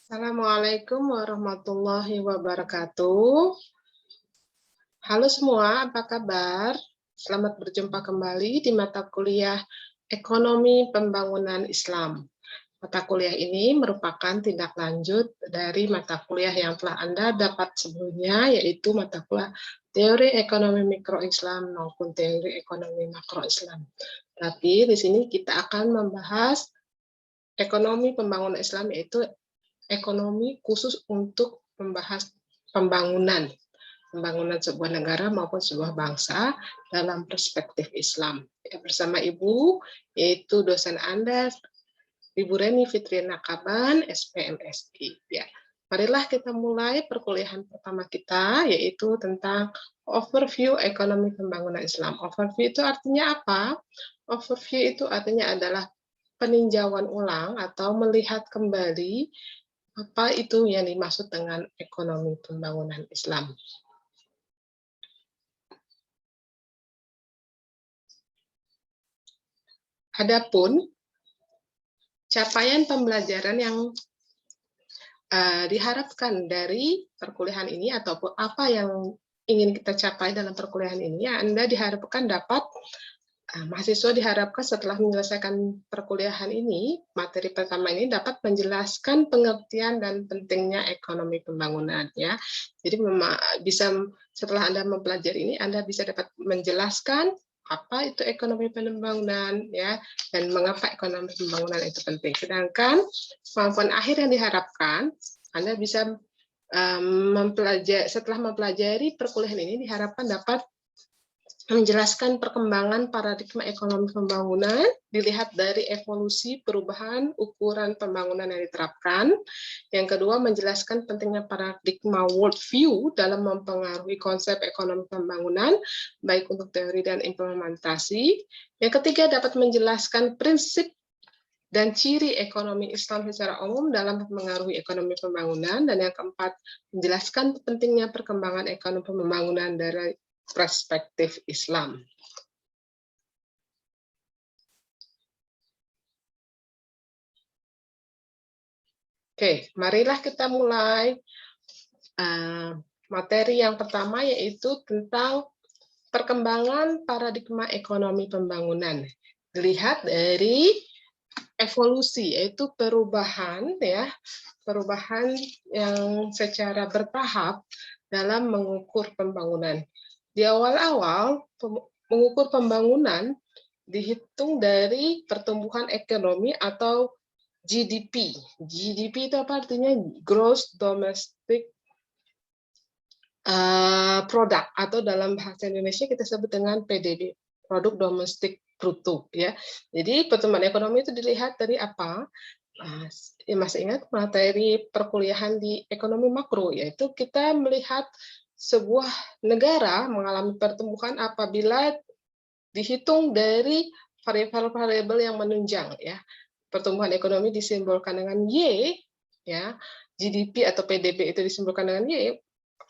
Assalamualaikum warahmatullahi wabarakatuh. Halo semua, apa kabar? Selamat berjumpa kembali di mata kuliah Ekonomi Pembangunan Islam. Mata kuliah ini merupakan tindak lanjut dari mata kuliah yang telah Anda dapat sebelumnya, yaitu mata kuliah Teori Ekonomi Mikro Islam maupun Teori Ekonomi Makro Islam. Tapi di sini kita akan membahas ekonomi pembangunan Islam, yaitu ekonomi khusus untuk membahas pembangunan sebuah negara maupun sebuah bangsa dalam perspektif Islam. Ya, bersama Ibu, yaitu dosen Anda, Ibu Reni Fitriana Kaban, SPMSI. Ya, marilah kita mulai perkuliahan pertama kita, yaitu tentang overview ekonomi pembangunan Islam. Overview itu artinya apa? Overview itu artinya adalah peninjauan ulang atau melihat kembali apa itu yang dimaksud dengan ekonomi pembangunan Islam. Adapun capaian pembelajaran yang diharapkan dari perkuliahan ini ataupun apa yang ingin kita capai dalam perkuliahan ini, Anda diharapkan dapat mahasiswa diharapkan setelah menyelesaikan perkuliahan ini, materi pertama ini dapat menjelaskan pengertian dan pentingnya ekonomi pembangunan, ya. Jadi bisa setelah Anda mempelajari ini, Anda bisa dapat menjelaskan apa itu ekonomi pembangunan, ya, dan mengapa ekonomi pembangunan itu penting. Sedangkan kemampuan akhir yang diharapkan, Anda bisa setelah mempelajari perkuliahan ini diharapkan dapat menjelaskan perkembangan paradigma ekonomi pembangunan dilihat dari evolusi perubahan ukuran pembangunan yang diterapkan. Yang kedua, menjelaskan pentingnya paradigma worldview dalam mempengaruhi konsep ekonomi pembangunan, baik untuk teori dan implementasi. Yang ketiga, dapat menjelaskan prinsip dan ciri ekonomi Islam secara umum dalam mempengaruhi ekonomi pembangunan. Dan yang keempat, menjelaskan pentingnya perkembangan ekonomi pembangunan dari perspektif Islam. Oke, marilah kita mulai materi yang pertama, yaitu tentang perkembangan paradigma ekonomi pembangunan. Dilihat dari evolusi, yaitu perubahan, ya, perubahan yang secara bertahap dalam mengukur pembangunan. Di awal-awal, mengukur pembangunan dihitung dari pertumbuhan ekonomi atau GDP. GDP itu apa artinya? Gross Domestic Product, atau dalam bahasa Indonesia kita sebut dengan PDB, Produk Domestik Bruto, ya. Jadi pertumbuhan ekonomi itu dilihat dari apa? Masih ingat materi perkuliahan di ekonomi makro, yaitu kita melihat sebuah negara mengalami pertumbuhan apabila dihitung dari variabel-variabel yang menunjang, ya. Pertumbuhan ekonomi disimbolkan dengan Y, ya. GDP atau PDB itu disimbolkan dengan Y.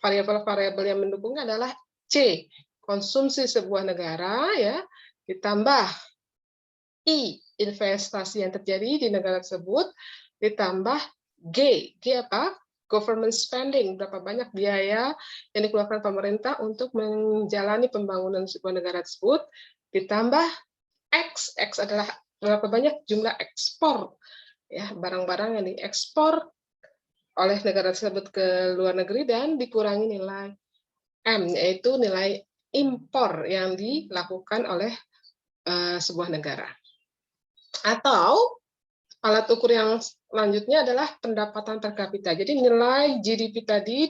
Variabel-variabel yang mendukungnya adalah C, konsumsi sebuah negara, ya, ditambah I, investasi yang terjadi di negara tersebut, ditambah G apa? Government spending, berapa banyak biaya yang dikeluarkan pemerintah untuk menjalani pembangunan sebuah negara tersebut, ditambah X adalah berapa banyak jumlah ekspor, ya, barang-barang yang diekspor oleh negara tersebut ke luar negeri, dan dikurangi nilai M, yaitu nilai impor yang dilakukan oleh sebuah negara. Atau alat ukur yang selanjutnya adalah pendapatan per kapita. Jadi nilai GDP tadi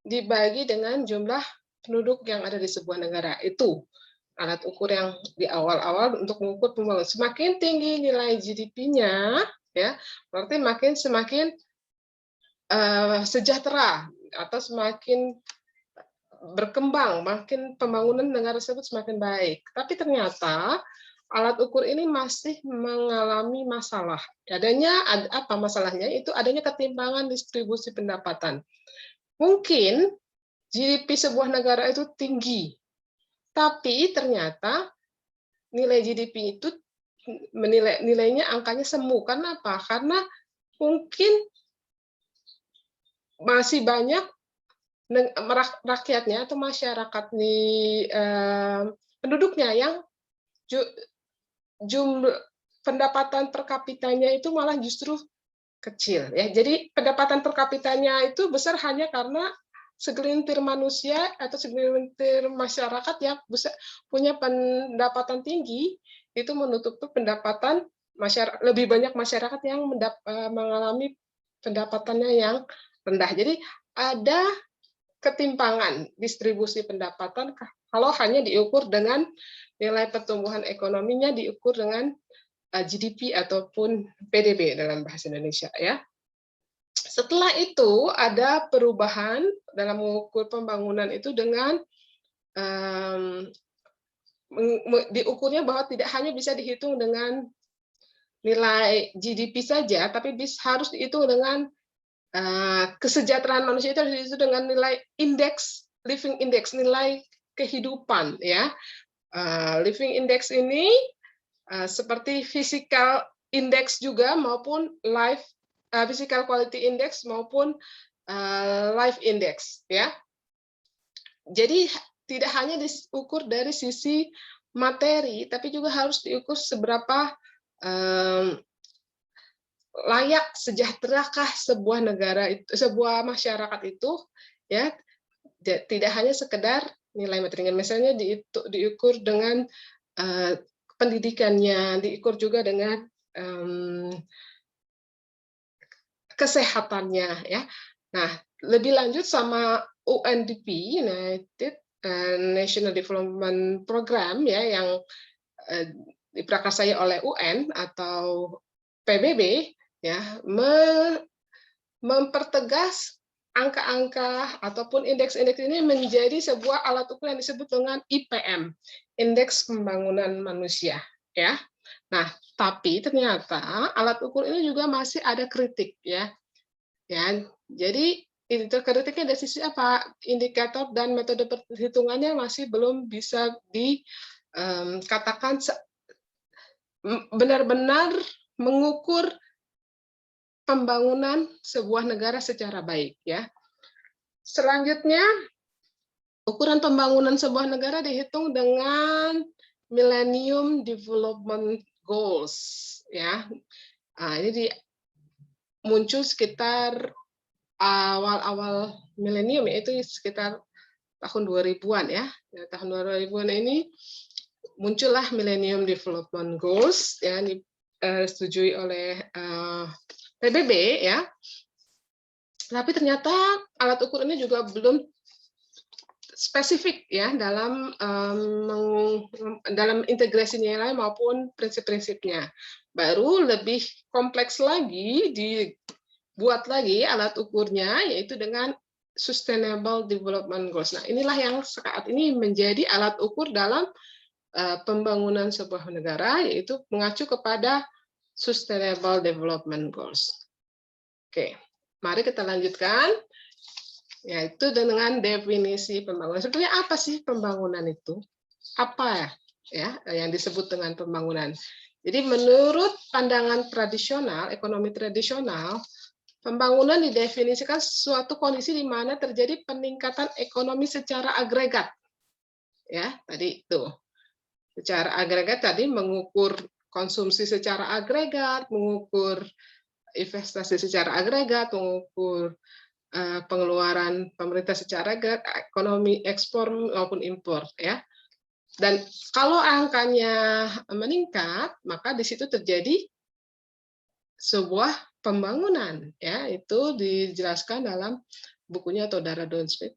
dibagi dengan jumlah penduduk yang ada di sebuah negara. Itu alat ukur yang di awal-awal untuk mengukur pembangunan. Semakin tinggi nilai GDP-nya, ya, berarti semakin sejahtera atau semakin berkembang, makin pembangunan negara tersebut semakin baik. Tapi ternyata alat ukur ini masih mengalami masalah. Apa masalahnya? Itu adanya ketimpangan distribusi pendapatan. Mungkin GDP sebuah negara itu tinggi, tapi ternyata nilai GDP itu nilainya angkanya semu. Karena apa? Karena mungkin masih banyak rakyatnya atau masyarakat di penduduknya yang jumlah pendapatan per kapitanya itu malah justru kecil ya. Jadi pendapatan per kapitanya itu besar hanya karena segelintir manusia atau segelintir masyarakat yang punya pendapatan tinggi itu menutupi pendapatan masyarakat, lebih banyak masyarakat yang mengalami pendapatannya yang rendah. Jadi ada ketimpangan distribusi pendapatan kalau hanya diukur dengan nilai pertumbuhan ekonominya diukur dengan GDP ataupun PDB dalam bahasa Indonesia ya. Setelah itu ada perubahan dalam mengukur pembangunan itu dengan diukurnya bahwa tidak hanya bisa dihitung dengan nilai GDP saja, tapi harus dihitung dengan kesejahteraan manusia itu harus dihitung dengan nilai indeks, living index, nilai kehidupan ya. Living index ini seperti physical index juga maupun physical quality index maupun life index ya. Jadi tidak hanya diukur dari sisi materi, tapi juga harus diukur seberapa layak sejahterakah sebuah negara itu, sebuah masyarakat itu ya. Tidak hanya sekedar nilai materi, misalnya diukur dengan pendidikannya, diukur juga dengan kesehatannya ya. Nah, lebih lanjut sama UNDP, United National Development Program ya, yang diprakarsai oleh UN atau PBB ya, mempertegas angka-angka ataupun indeks-indeks ini menjadi sebuah alat ukur yang disebut dengan IPM, Indeks Pembangunan Manusia ya. Nah, tapi ternyata alat ukur ini juga masih ada kritik ya. Ya, jadi kritiknya dari sisi apa? Indikator dan metode perhitungannya masih belum bisa dikatakan benar-benar mengukur pembangunan sebuah negara secara baik ya. Selanjutnya, ukuran pembangunan sebuah negara dihitung dengan Millennium Development Goals ya. Nah, ini muncul sekitar awal-awal milenium, yaitu sekitar tahun 2000-an ya. Tahun 2000-an ini muncullah Millennium Development Goals ya, disetujui oleh PBB ya. Tapi ternyata alat ukur ini juga belum spesifik ya dalam integrasi nilai maupun prinsip-prinsipnya. Baru lebih kompleks lagi dibuat lagi alat ukurnya, yaitu dengan Sustainable Development Goals. Nah, inilah yang saat ini menjadi alat ukur dalam pembangunan sebuah negara, yaitu mengacu kepada Sustainable Development Goals. Oke, mari kita lanjutkan. Yaitu dengan definisi pembangunan. Sebetulnya apa sih pembangunan itu? Apa ya yang disebut dengan pembangunan? Jadi menurut pandangan tradisional, ekonomi tradisional, pembangunan didefinisikan suatu kondisi di mana terjadi peningkatan ekonomi secara agregat. Ya, tadi itu. Secara agregat tadi mengukur konsumsi secara agregat, mengukur investasi secara agregat, mengukur pengeluaran pemerintah secara agregat, ekonomi ekspor maupun impor ya. Dan kalau angkanya meningkat, maka di situ terjadi sebuah pembangunan ya. Itu dijelaskan dalam bukunya Todara Donsmith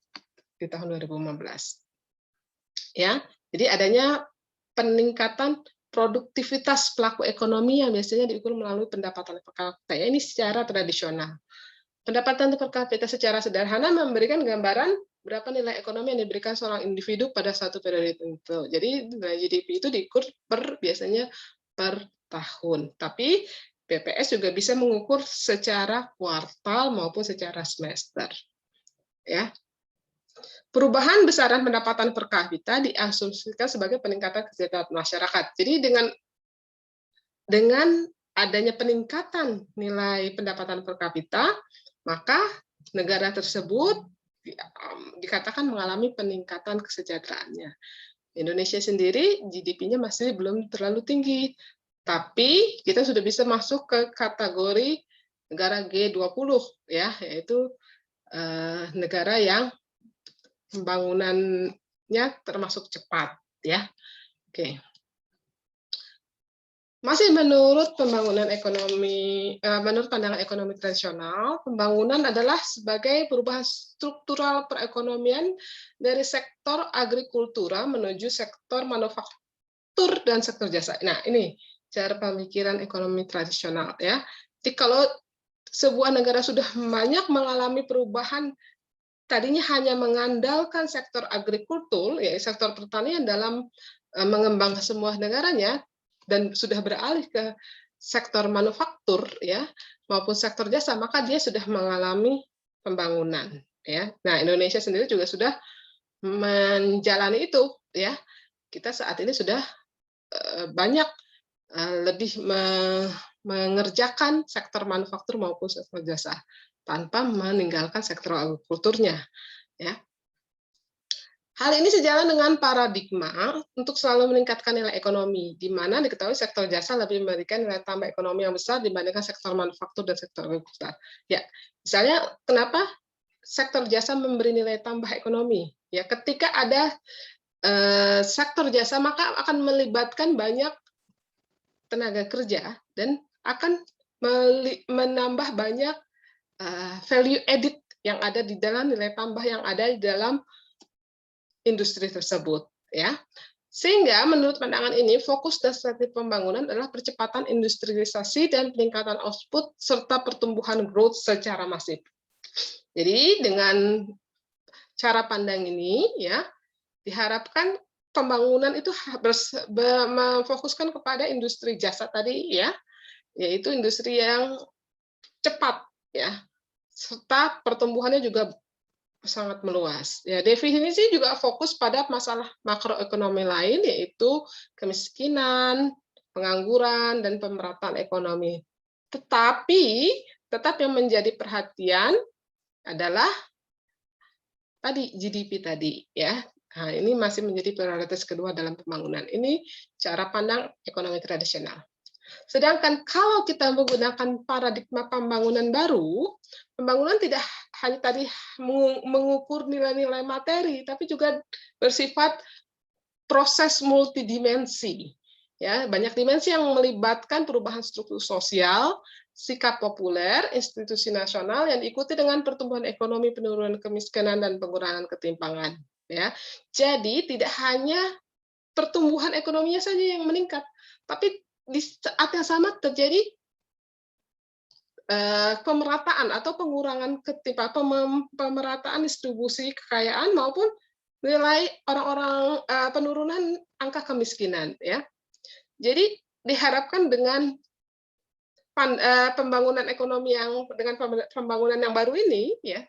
di tahun 2015. Ya. Jadi adanya peningkatan produktivitas pelaku ekonomi yang biasanya diukur melalui pendapatan per kapita. Ini secara tradisional. Pendapatan per kapita secara sederhana memberikan gambaran berapa nilai ekonomi yang diberikan seorang individu pada satu periode tertentu. Jadi nilai GDP itu diukur biasanya per tahun. Tapi BPS juga bisa mengukur secara kuartal maupun secara semester. Ya. Perubahan besaran pendapatan per kapita diasumsikan sebagai peningkatan kesejahteraan masyarakat. Jadi dengan adanya peningkatan nilai pendapatan per kapita, maka negara tersebut dikatakan mengalami peningkatan kesejahteraannya. Indonesia sendiri GDP-nya masih belum terlalu tinggi, tapi kita sudah bisa masuk ke kategori negara G20 ya, yaitu negara yang pembangunannya termasuk cepat ya. Oke. Masih menurut pembangunan ekonomi, menurut pandangan ekonomi tradisional, pembangunan adalah sebagai perubahan struktural perekonomian dari sektor agrikultura menuju sektor manufaktur dan sektor jasa. Nah, ini cara pemikiran ekonomi tradisional ya. Jadi kalau sebuah negara sudah banyak mengalami perubahan, tadinya hanya mengandalkan sektor agrikultur, ya sektor pertanian dalam mengembangkan semua negaranya, dan sudah beralih ke sektor manufaktur ya maupun sektor jasa, maka dia sudah mengalami pembangunan ya. Nah, Indonesia sendiri juga sudah menjalani itu ya. Kita saat ini sudah banyak lebih mengerjakan sektor manufaktur maupun sektor jasa tanpa meninggalkan sektor agrikulturnya ya. Hal ini sejalan dengan paradigma untuk selalu meningkatkan nilai ekonomi, di mana diketahui sektor jasa lebih memberikan nilai tambah ekonomi yang besar dibandingkan sektor manufaktur dan sektor agrikultura. Ya, misalnya kenapa sektor jasa memberi nilai tambah ekonomi? Ya, ketika ada sektor jasa maka akan melibatkan banyak tenaga kerja dan akan menambah banyak value added yang ada di dalam nilai tambah yang ada di dalam industri tersebut ya. Sehingga menurut pandangan ini fokus dan strategi pembangunan adalah percepatan industrialisasi dan peningkatan output serta pertumbuhan growth secara masif. Jadi dengan cara pandang ini ya diharapkan pembangunan itu memfokuskan kepada industri jasa tadi ya, yaitu industri yang cepat ya, serta pertumbuhannya juga sangat meluas. Ya, definisi juga fokus pada masalah makroekonomi lain, yaitu kemiskinan, pengangguran, dan pemerataan ekonomi. Tetapi tetap yang menjadi perhatian adalah tadi GDP tadi ya. Nah, ini masih menjadi prioritas kedua dalam pembangunan. Ini cara pandang ekonomi tradisional. Sedangkan kalau kita menggunakan paradigma pembangunan baru, pembangunan tidak hanya tadi mengukur nilai-nilai materi, tapi juga bersifat proses multidimensi. Ya, banyak dimensi yang melibatkan perubahan struktur sosial, sikap populer, institusi nasional yang diikuti dengan pertumbuhan ekonomi, penurunan kemiskinan, dan pengurangan ketimpangan. Ya, jadi tidak hanya pertumbuhan ekonominya saja yang meningkat, tapi di saat yang sama terjadi pemerataan atau pengurangan pemerataan distribusi kekayaan maupun nilai orang-orang penurunan angka kemiskinan ya. Jadi diharapkan dengan pembangunan ekonomi yang dengan pembangunan yang baru ini ya,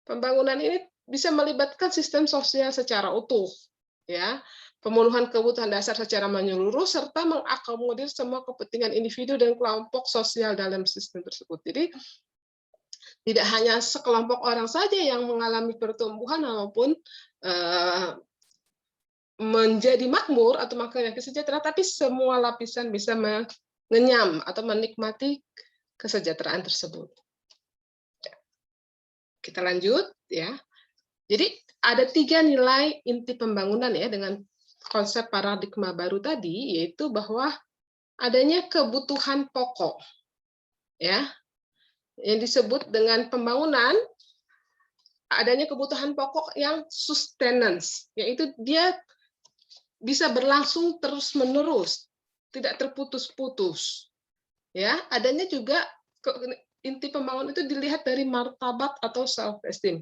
pembangunan ini bisa melibatkan sistem sosial secara utuh ya, pemenuhan kebutuhan dasar secara menyeluruh serta mengakomodir semua kepentingan individu dan kelompok sosial dalam sistem tersebut. Jadi tidak hanya sekelompok orang saja yang mengalami pertumbuhan maupun menjadi makmur atau makanya kesejahteraan, tapi semua lapisan bisa mengenyam atau menikmati kesejahteraan tersebut. Kita lanjut ya. Jadi ada 3 nilai inti pembangunan ya dengan konsep paradigma baru tadi, yaitu bahwa adanya kebutuhan pokok ya, yang disebut dengan pembangunan, adanya kebutuhan pokok yang sustenance, yaitu dia bisa berlangsung terus-menerus, tidak terputus-putus. Ya, adanya juga inti pembangunan itu dilihat dari martabat atau self esteem.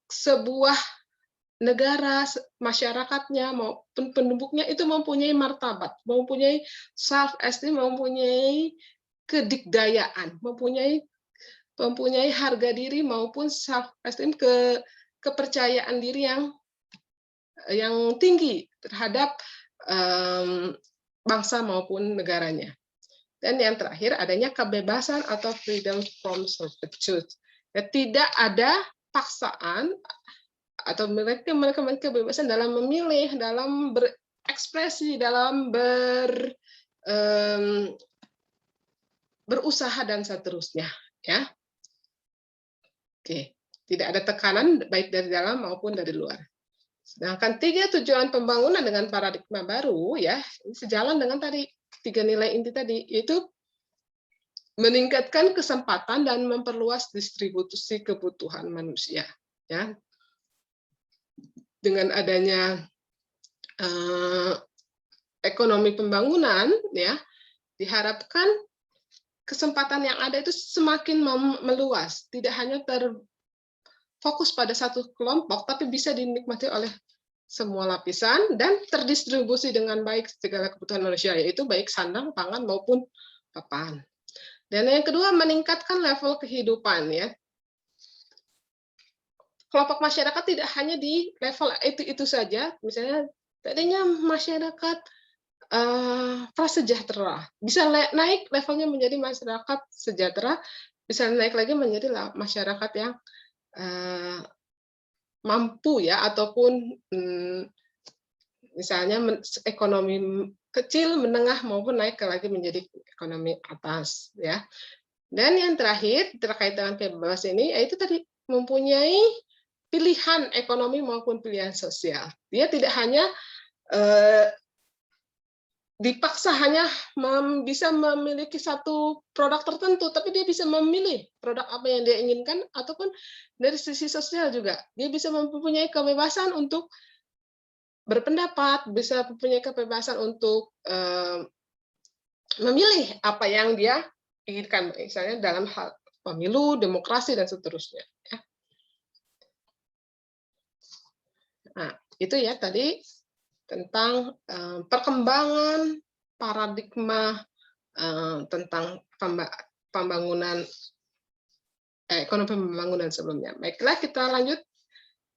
Sebuah negara, masyarakatnya maupun penduduknya itu mempunyai martabat, mempunyai self esteem, mempunyai kedikdayaan, mempunyai harga diri maupun self esteem, kepercayaan diri yang tinggi terhadap bangsa maupun negaranya. Dan yang terakhir adanya kebebasan atau freedom from servitude. Ya, tidak ada paksaan atau mereka memiliki kebebasan dalam memilih, dalam berekspresi, dalam berusaha dan seterusnya, ya. Oke, tidak ada tekanan baik dari dalam maupun dari luar. Sedangkan 3 tujuan pembangunan dengan paradigma baru, ya, ini sejalan dengan tadi 3 nilai inti tadi, yaitu meningkatkan kesempatan dan memperluas distribusi kebutuhan manusia, ya. Dengan adanya ekonomi pembangunan, ya, diharapkan kesempatan yang ada itu semakin meluas, tidak hanya terfokus pada satu kelompok, tapi bisa dinikmati oleh semua lapisan dan terdistribusi dengan baik segala kebutuhan manusia, yaitu baik sandang, pangan maupun papan. Dan yang kedua, meningkatkan level kehidupan, ya. Kelompok masyarakat tidak hanya di level itu saja, misalnya tadinya masyarakat prasejahtera, bisa naik levelnya menjadi masyarakat sejahtera, bisa naik lagi menjadi masyarakat yang mampu, ya, ataupun misalnya ekonomi kecil, menengah maupun naik lagi menjadi ekonomi atas, ya. Dan yang terakhir terkait dengan kebebasan ini, yaitu tadi mempunyai pilihan ekonomi maupun pilihan sosial. Dia tidak hanya dipaksa hanya bisa memiliki satu produk tertentu, tapi dia bisa memilih produk apa yang dia inginkan, ataupun dari sisi sosial juga. Dia bisa mempunyai kebebasan untuk berpendapat, bisa mempunyai kebebasan untuk memilih apa yang dia inginkan, misalnya dalam hal pemilu, demokrasi, dan seterusnya. Nah, itu ya tadi tentang perkembangan paradigma tentang pembangunan ekonomi pembangunan sebelumnya. Baiklah, kita lanjut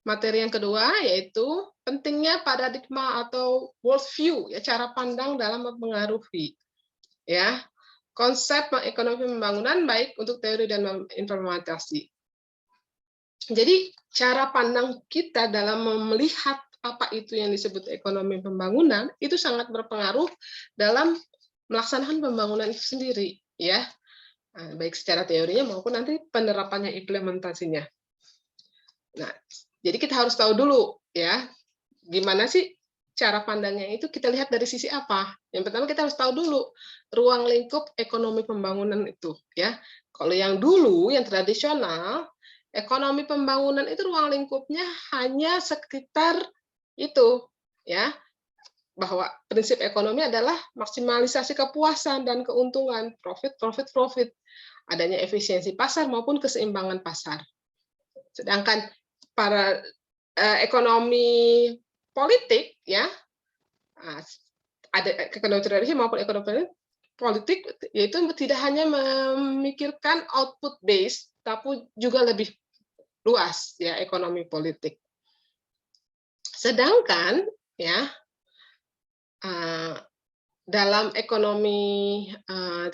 materi yang kedua, yaitu pentingnya paradigma atau world view, ya, cara pandang dalam mempengaruhi, ya, konsep ekonomi pembangunan baik untuk teori dan implementasi. Jadi cara pandang kita dalam melihat apa itu yang disebut ekonomi pembangunan itu sangat berpengaruh dalam melaksanakan pembangunan itu sendiri, ya, baik secara teorinya maupun nanti penerapannya, implementasinya. Nah, jadi kita harus tahu dulu, ya, gimana sih cara pandangnya itu, kita lihat dari sisi apa. Yang pertama kita harus tahu dulu ruang lingkup ekonomi pembangunan itu, ya. Kalau yang dulu, yang tradisional, ekonomi pembangunan itu ruang lingkupnya hanya sekitar itu, ya, bahwa prinsip ekonomi adalah maksimalisasi kepuasan dan keuntungan, profit, adanya efisiensi pasar maupun keseimbangan pasar. Sedangkan para ekonomi politik, ya, ada ekonomi tradisi maupun ekonomi politik, yaitu tidak hanya memikirkan output base, tapi juga lebih luas, ya, ekonomi politik. Sedangkan, ya, dalam ekonomi,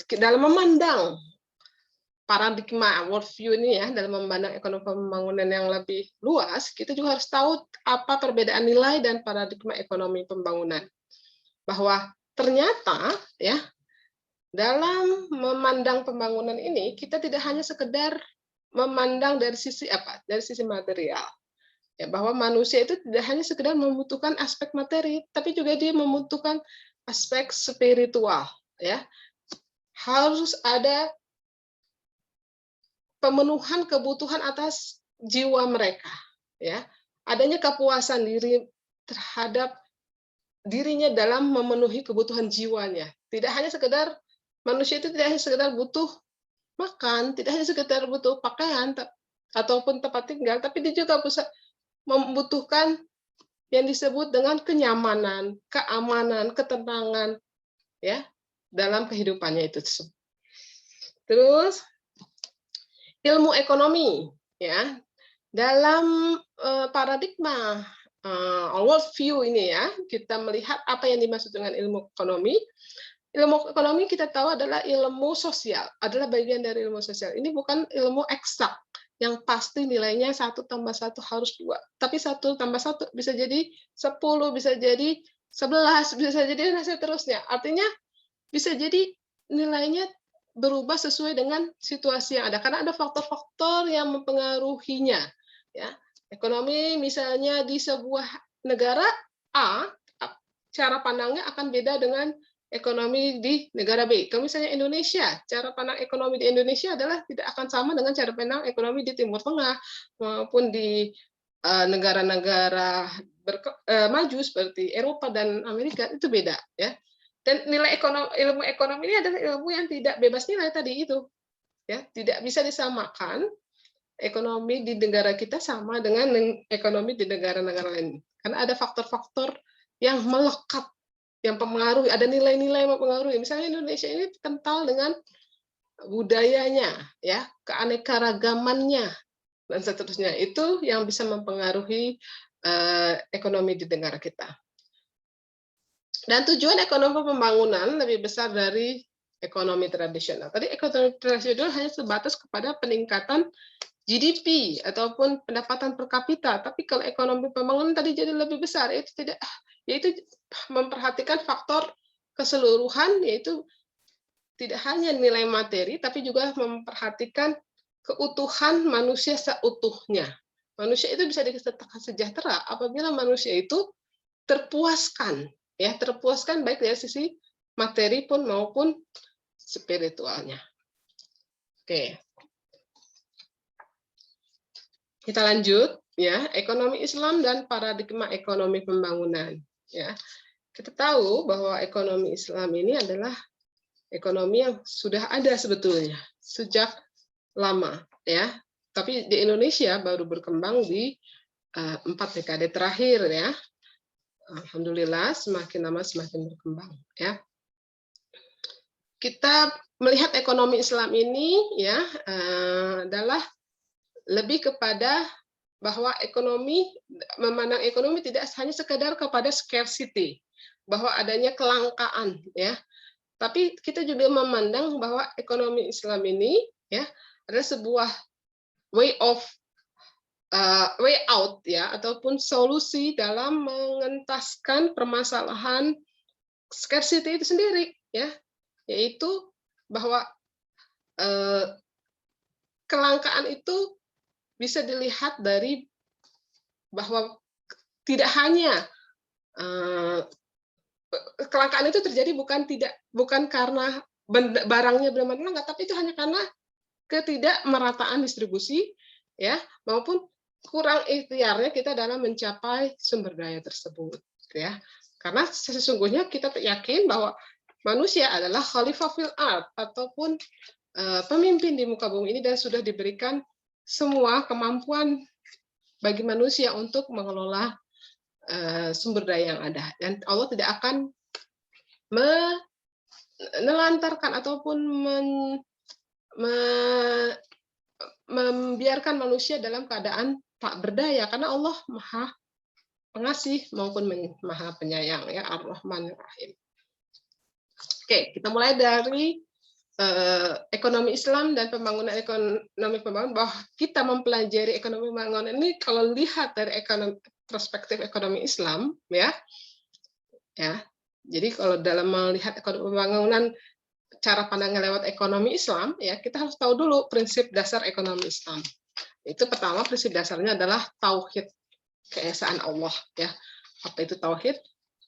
dalam memandang paradigma worldview ini, ya, dalam memandang ekonomi pembangunan yang lebih luas, kita juga harus tahu apa perbedaan nilai dan paradigma ekonomi pembangunan. Bahwa ternyata, ya, dalam memandang pembangunan ini, kita tidak hanya sekedar memandang dari sisi apa? Dari sisi material. Ya, bahwa manusia itu tidak hanya sekedar membutuhkan aspek materi, tapi juga dia membutuhkan aspek spiritual, ya. Harus ada pemenuhan kebutuhan atas jiwa mereka, ya. Adanya kepuasan diri terhadap dirinya dalam memenuhi kebutuhan jiwanya. Tidak hanya sekedar manusia itu tidak hanya sekedar butuh makan, tidak hanya sekedar butuh pakaian ataupun tempat tinggal, tapi dia juga bisa membutuhkan yang disebut dengan kenyamanan, keamanan, ketenangan, ya, dalam kehidupannya itu. Terus ilmu ekonomi, ya, dalam paradigma world view ini, ya, kita melihat apa yang dimaksud dengan ilmu ekonomi. Ilmu ekonomi kita tahu adalah ilmu sosial, adalah bagian dari ilmu sosial. Ini bukan ilmu eksak, yang pasti nilainya 1+1 harus 2, tapi 1+1 bisa jadi 10, bisa jadi 11, bisa jadi dan seterusnya. Artinya bisa jadi nilainya berubah sesuai dengan situasi yang ada, karena ada faktor-faktor yang mempengaruhinya, ya. Ekonomi misalnya di sebuah negara A, cara pandangnya akan beda dengan ekonomi di negara B. Kalau misalnya Indonesia, cara pandang ekonomi di Indonesia adalah tidak akan sama dengan cara pandang ekonomi di Timur Tengah maupun di negara-negara maju seperti Eropa dan Amerika, itu beda, ya. Dan nilai ilmu ekonomi ini adalah ilmu yang tidak bebas nilai tadi itu, ya, tidak bisa disamakan ekonomi di negara kita sama dengan ekonomi di negara-negara lain. Karena ada faktor-faktor yang melekat, yang mempengaruhi, ada nilai-nilai yang mempengaruhi. Misalnya Indonesia ini kental dengan budayanya, ya, keanekaragamannya dan seterusnya. Itu yang bisa mempengaruhi ekonomi di negara kita. Dan tujuan ekonomi pembangunan lebih besar dari ekonomi tradisional. Tadi ekonomi tradisional hanya sebatas kepada peningkatan GDP ataupun pendapatan per kapita, tapi kalau ekonomi pembangunan tadi jadi lebih besar, yaitu memperhatikan faktor keseluruhan, yaitu tidak hanya nilai materi, tapi juga memperhatikan keutuhan manusia seutuhnya. Manusia itu bisa dikatakan sejahtera apabila manusia itu terpuaskan, ya, terpuaskan baik dari sisi materi pun maupun spiritualnya. Oke. Kita lanjut, ya, ekonomi Islam dan paradigma ekonomi pembangunan, ya. Kita tahu bahwa ekonomi Islam ini adalah ekonomi yang sudah ada sebetulnya sejak lama, ya. Tapi di Indonesia baru berkembang di 4 dekade terakhir, ya. Alhamdulillah semakin lama semakin berkembang, ya. Kita melihat ekonomi Islam ini, ya, adalah lebih kepada bahwa memandang ekonomi tidak hanya sekedar kepada scarcity, bahwa adanya kelangkaan, ya. Tapi kita juga memandang bahwa ekonomi Islam ini, ya, adalah sebuah way out, ya, ataupun solusi dalam mengentaskan permasalahan scarcity itu sendiri, ya, yaitu bahwa kelangkaan itu bisa dilihat dari bahwa tidak hanya kelangkaan itu terjadi bukan karena barangnya benar-benar enggak, tapi itu hanya karena ketidakmerataan distribusi, ya, maupun kurang ikhtiarnya kita dalam mencapai sumber daya tersebut, ya. Karena sesungguhnya kita yakin bahwa manusia adalah khalifah fil ard, ataupun pemimpin di muka bumi ini, dan sudah diberikan semua kemampuan bagi manusia untuk mengelola sumber daya yang ada. Dan Allah tidak akan menelantarkan ataupun membiarkan manusia dalam keadaan tak berdaya, karena Allah Maha Pengasih maupun Maha Penyayang, ya, Ar-Rahman Ar-Rahim. Oke, kita mulai dari ekonomi Islam dan pembangunan ekonomi pembangunan, bahwa kita mempelajari ekonomi pembangunan ini kalau lihat dari perspektif ekonomi Islam, ya. Jadi kalau dalam melihat ekonomi pembangunan, cara pandangnya lewat ekonomi Islam, ya, kita harus tahu dulu prinsip dasar ekonomi Islam. Itu pertama, prinsip dasarnya adalah tauhid, keesaan Allah, ya. Apa itu tauhid?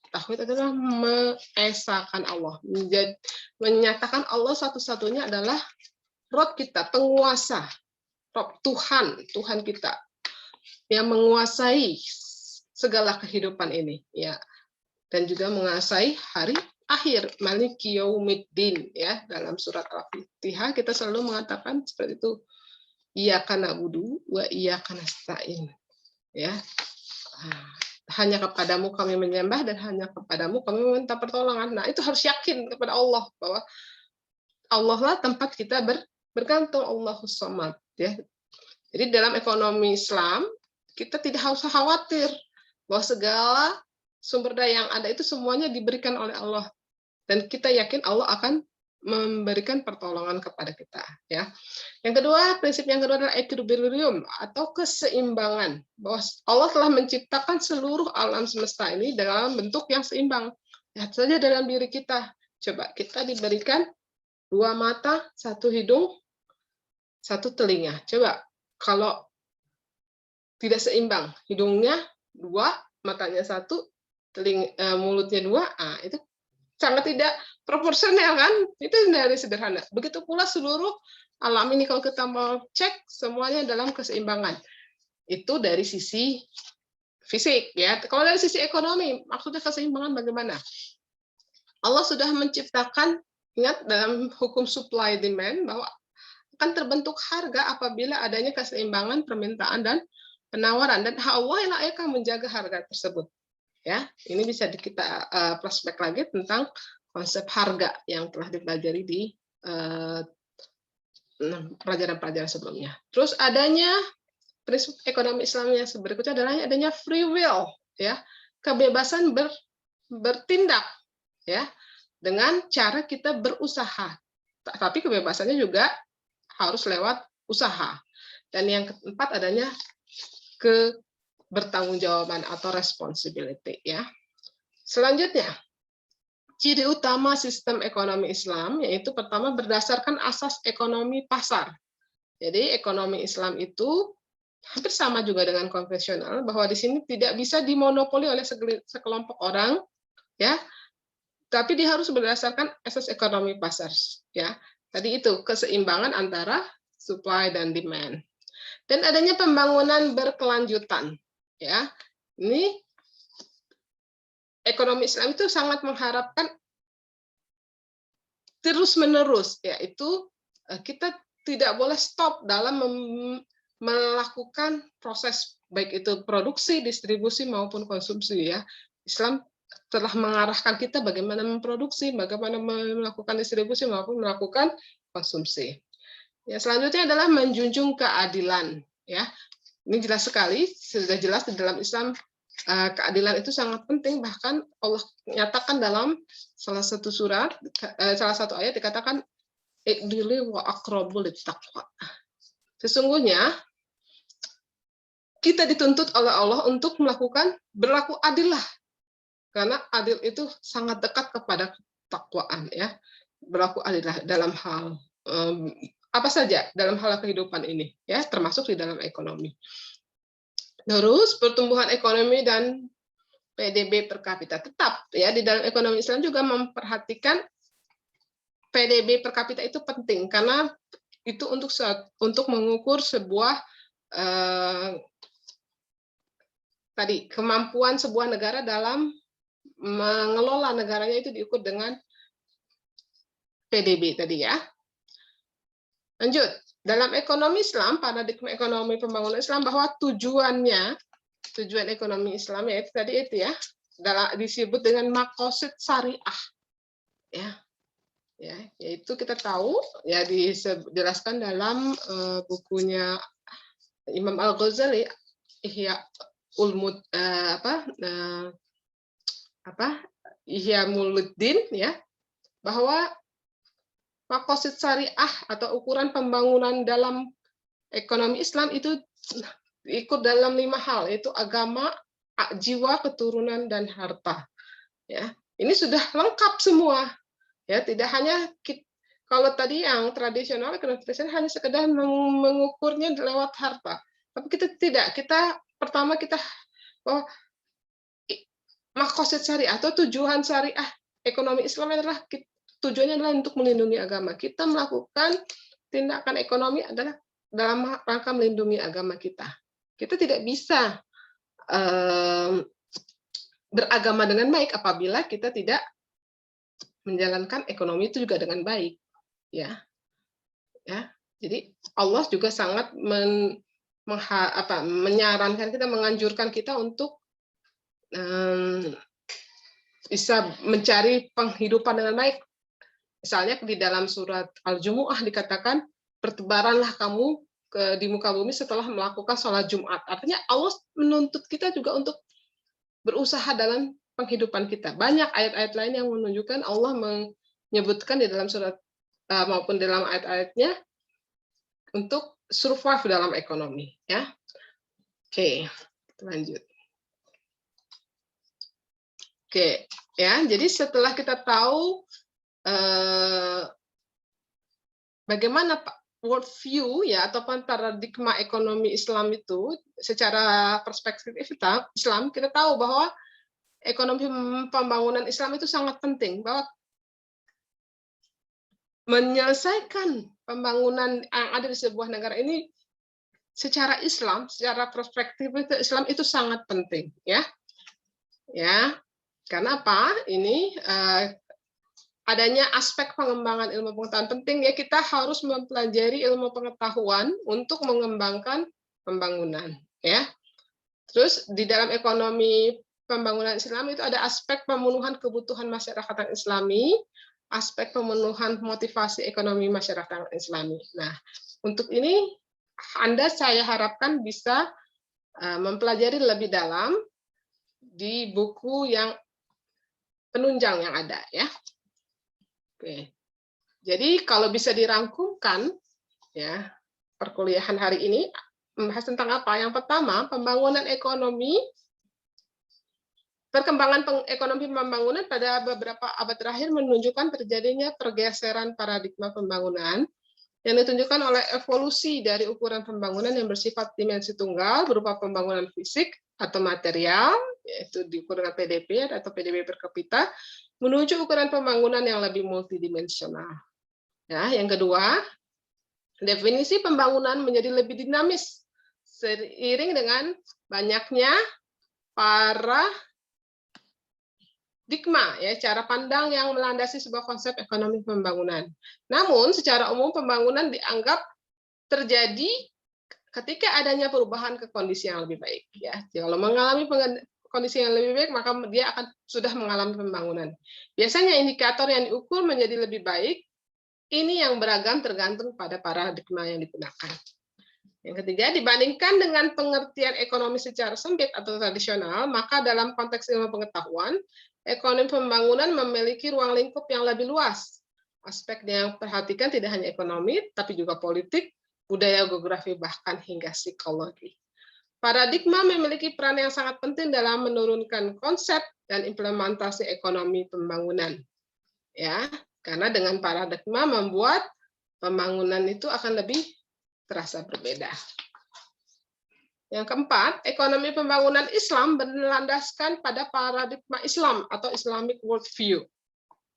Tauhid adalah mengesahkan Allah, menyatakan Allah satu-satunya adalah Rob kita, penguasa, Rob Tuhan kita yang menguasai segala kehidupan ini, ya, dan juga menguasai hari akhir, Maliki Yaumiddin, ya. Dalam surat Al-Fatihah kita selalu mengatakan seperti itu, Iyyaka na'budu wa iyyaka nasta'in, ya. Hanya kepadamu kami menyembah dan hanya kepadamu kami meminta pertolongan. Nah, itu harus yakin kepada Allah, bahwa Allah lah tempat kita bergantung, Allahus Samad, ya. Jadi dalam ekonomi Islam kita tidak harus khawatir bahwa segala sumber daya yang ada itu semuanya diberikan oleh Allah, dan kita yakin Allah akan memberikan pertolongan kepada kita, ya. Yang kedua, prinsip yang kedua adalah equilibrium atau keseimbangan. Bahwa Allah telah menciptakan seluruh alam semesta ini dalam bentuk yang seimbang. Lihat saja dalam diri kita. Coba kita diberikan 2 mata, 1 hidung, 1 telinga. Coba kalau tidak seimbang, hidungnya 2, matanya 1, mulutnya 2, itu sangat tidak proporsional kan? Itu dari sederhana. Begitu pula seluruh alam ini kalau kita mau cek semuanya dalam keseimbangan. Itu dari sisi fisik ya. Kalau dari sisi ekonomi, maksudnya keseimbangan bagaimana? Allah sudah menciptakan, ingat dalam hukum supply demand bahwa akan terbentuk harga apabila adanya keseimbangan permintaan dan penawaran, dan Allah yang akan menjaga harga tersebut. Ya, ini bisa kita flashback lagi tentang konsep harga yang telah dipelajari di pelajaran-pelajaran sebelumnya. Terus adanya prinsip ekonomi Islam yang berikutnya adalah adanya free will, ya, kebebasan bertindak, ya, dengan cara kita berusaha. Tapi kebebasannya juga harus lewat usaha. Dan yang keempat adanya bertanggungjawaban atau responsibility, ya. Selanjutnya, ciri utama sistem ekonomi Islam yaitu pertama berdasarkan asas ekonomi pasar. Jadi ekonomi Islam itu hampir sama juga dengan konvensional, bahwa di sini tidak bisa dimonopoli oleh sekelompok orang, ya. Tapi dia harus berdasarkan asas ekonomi pasar, ya. Tadi itu keseimbangan antara supply dan demand. Dan adanya pembangunan berkelanjutan, ya. Ini ekonomi Islam itu sangat mengharapkan terus-menerus, yaitu kita tidak boleh stop dalam melakukan proses baik itu produksi, distribusi maupun konsumsi, ya. Islam telah mengarahkan kita bagaimana memproduksi, bagaimana melakukan distribusi maupun melakukan konsumsi. Ya, selanjutnya adalah menjunjung keadilan, ya. Ini jelas sekali, sudah jelas di dalam Islam keadilan itu sangat penting, bahkan Allah nyatakan dalam salah satu surat, salah satu ayat dikatakan i'dilu wa aqrabu littaqwa. Sesungguhnya kita dituntut oleh Allah untuk melakukan berlaku adil lah, karena adil itu sangat dekat kepada ketakwaan, ya. Berlaku adil dalam hal apa saja dalam hal kehidupan ini, ya, termasuk di dalam ekonomi. Terus pertumbuhan ekonomi dan PDB per kapita tetap, ya, di dalam ekonomi Islam juga memperhatikan PDB per kapita itu penting karena itu untuk mengukur sebuah tadi kemampuan sebuah negara dalam mengelola negaranya itu diukur dengan PDB tadi, ya. Lanjut, dalam ekonomi Islam, paradigma ekonomi pembangunan Islam bahwa tujuan ekonomi Islam yaitu tadi itu, ya, disebut dengan maqasid syariah, ya. Ya, yaitu kita tahu, ya, dijelaskan dalam bukunya Imam Al-Ghazali Ihya Ihya Ulumuddin, ya, bahwa maqasid syariah atau ukuran pembangunan dalam ekonomi Islam itu ikut dalam 5 hal, yaitu agama, jiwa, keturunan, dan harta. Ya, ini sudah lengkap semua. Ya, tidak hanya kalau tadi yang tradisional hanya sekedar mengukurnya lewat harta, tapi kita tidak. Pertama maqasid syariah atau tujuan syariah ekonomi Islam adalah tujuannya adalah untuk melindungi agama. Kita melakukan tindakan ekonomi adalah dalam rangka melindungi agama kita. Kita tidak bisa beragama dengan baik apabila kita tidak menjalankan ekonomi itu juga dengan baik, ya. Ya. Jadi Allah juga sangat menyarankan kita, menganjurkan kita untuk bisa mencari penghidupan dengan baik. Misalnya di dalam surat Al-Jumu'ah dikatakan, bertebaranlah kamu di muka bumi setelah melakukan sholat Jumat. Artinya Allah menuntut kita juga untuk berusaha dalam penghidupan kita. Banyak ayat-ayat lain yang menunjukkan Allah menyebutkan di dalam surat maupun dalam ayat-ayatnya untuk survive dalam ekonomi, ya. Oke, lanjut. Oke, ya. Jadi setelah kita tahu bagaimana world view ya ataupun paradigma ekonomi Islam itu secara perspektif Islam, kita tahu bahwa ekonomi pembangunan Islam itu sangat penting, bahwa menyelesaikan pembangunan yang ada di sebuah negara ini secara Islam, secara perspektif Islam itu sangat penting, ya. Ya, karena apa? Ini adanya aspek pengembangan ilmu pengetahuan penting, ya, kita harus mempelajari ilmu pengetahuan untuk mengembangkan pembangunan, ya. Terus di dalam ekonomi pembangunan Islam itu ada aspek pemenuhan kebutuhan masyarakat Islami, aspek pemenuhan motivasi ekonomi masyarakat Islami. Nah, untuk ini saya harapkan bisa mempelajari lebih dalam di buku yang penunjang yang ada, ya. Oke. Jadi kalau bisa dirangkumkan, ya, perkuliahan hari ini membahas tentang apa? Yang pertama, pembangunan ekonomi, perkembangan ekonomi pembangunan pada beberapa abad terakhir menunjukkan terjadinya pergeseran paradigma pembangunan yang ditunjukkan oleh evolusi dari ukuran pembangunan yang bersifat dimensi tunggal berupa pembangunan fisik atau material, yaitu diukur dengan PDB atau PDB per kapita, menuju ukuran pembangunan yang lebih multidimensional. Ya, yang kedua, definisi pembangunan menjadi lebih dinamis seiring dengan banyaknya paradigma, ya, cara pandang yang melandasi sebuah konsep ekonomi pembangunan. Namun, secara umum pembangunan dianggap terjadi ketika adanya perubahan ke kondisi yang lebih baik. Ya, kalau mengalami kondisi yang lebih baik, maka dia akan sudah mengalami pembangunan. Biasanya indikator yang diukur menjadi lebih baik. Ini yang beragam tergantung pada paradigma yang digunakan. Yang ketiga, dibandingkan dengan pengertian ekonomi secara sempit atau tradisional, maka dalam konteks ilmu pengetahuan, ekonomi pembangunan memiliki ruang lingkup yang lebih luas. Aspek yang perhatikan tidak hanya ekonomi, tapi juga politik, budaya, geografi, bahkan hingga psikologi. Paradigma memiliki peran yang sangat penting dalam menurunkan konsep dan implementasi ekonomi pembangunan. Ya, karena dengan paradigma membuat pembangunan itu akan lebih terasa berbeda. Yang keempat, ekonomi pembangunan Islam berlandaskan pada paradigma Islam atau Islamic worldview.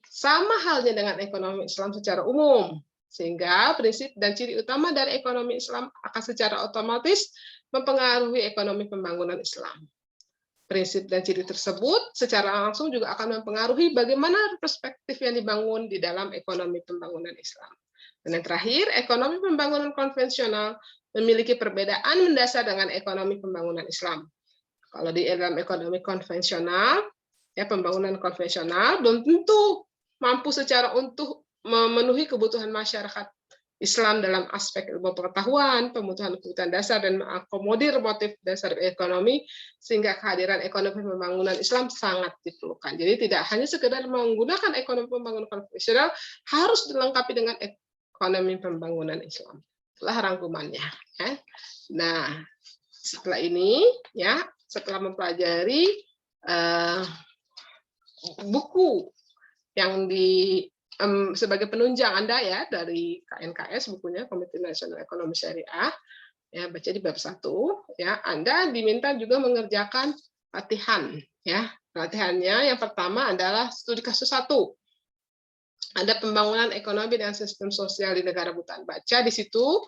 Sama halnya dengan ekonomi Islam secara umum, sehingga prinsip dan ciri utama dari ekonomi Islam akan secara otomatis mempengaruhi ekonomi pembangunan Islam. Prinsip dan ciri tersebut secara langsung juga akan mempengaruhi bagaimana perspektif yang dibangun di dalam ekonomi pembangunan Islam. Dan yang terakhir, ekonomi pembangunan konvensional memiliki perbedaan mendasar dengan ekonomi pembangunan Islam. Kalau di dalam ekonomi konvensional, ya, pembangunan konvensional belum tentu mampu secara untuk memenuhi kebutuhan masyarakat Islam dalam aspek ilmu pengetahuan, kebutuhan dasar, dan mengakomodir motif dasar ekonomi, sehingga kehadiran ekonomi pembangunan Islam sangat diperlukan. Jadi tidak hanya sekedar menggunakan ekonomi pembangunan konvensional, harus dilengkapi dengan ekonomi pembangunan Islam. Itulah rangkumannya. Ya. Nah, setelah ini, ya, setelah mempelajari buku yang sebagai penunjang Anda, ya, dari KNKS, bukunya Komite Nasional Ekonomi Syariah, ya, baca di bab 1, ya, Anda diminta juga mengerjakan latihan, ya. Latihannya yang pertama adalah studi kasus 1. Ada pembangunan ekonomi dan sistem sosial di negara Bhutan. Baca di situ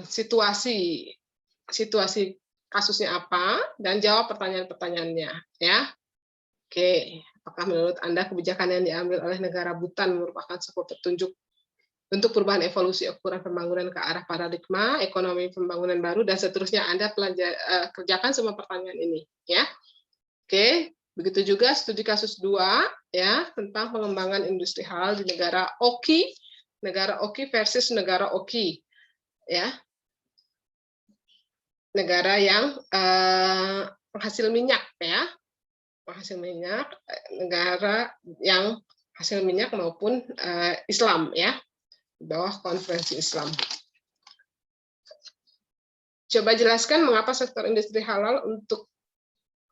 situasi kasusnya apa dan jawab pertanyaan-pertanyaannya, ya. Oke, apakah menurut Anda kebijakan yang diambil oleh negara Bhutan merupakan sebuah petunjuk untuk perubahan evolusi ukuran pembangunan ke arah paradigma ekonomi pembangunan baru, dan seterusnya? Anda kerjakan semua pertanyaan ini, ya. Oke, begitu juga studi kasus 2, ya, tentang pengembangan industri halal di negara OKI versus negara OKI, ya. Negara yang penghasil minyak, ya. Penghasil minyak, negara yang hasil minyak maupun Islam ya, di bawah konferensi Islam. Coba jelaskan mengapa sektor industri halal untuk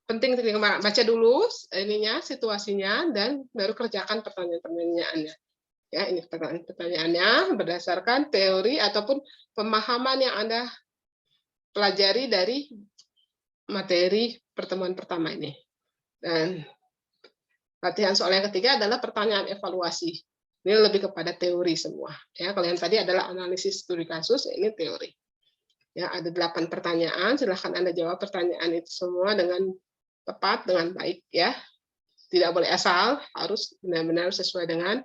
penting, baca dulu ininya situasinya dan baru kerjakan pertanyaan-pertanyaannya. Ya, ini pertanyaannya berdasarkan teori ataupun pemahaman yang Anda pelajari dari materi pertemuan pertama ini. Dan latihan soal yang ketiga adalah pertanyaan evaluasi. Ini lebih kepada teori semua. Ya, kalau yang tadi adalah analisis studi kasus, ini teori. Ya, ada 8 pertanyaan, silahkan Anda jawab pertanyaan itu semua dengan tepat, dengan baik ya. Tidak boleh asal, harus benar-benar sesuai dengan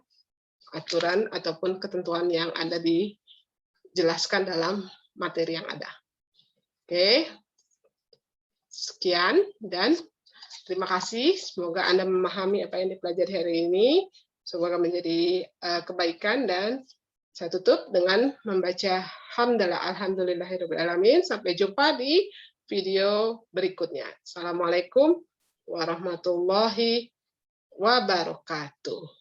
aturan ataupun ketentuan yang ada dijelaskan dalam materi yang ada. Oke. Sekian dan terima kasih. Semoga Anda memahami apa yang dipelajari hari ini. Semoga menjadi kebaikan, dan saya tutup dengan membaca hamdalah alhamdulillahirabbil alamin. Sampai jumpa di video berikutnya. Assalamualaikum warahmatullahi wabarakatuh.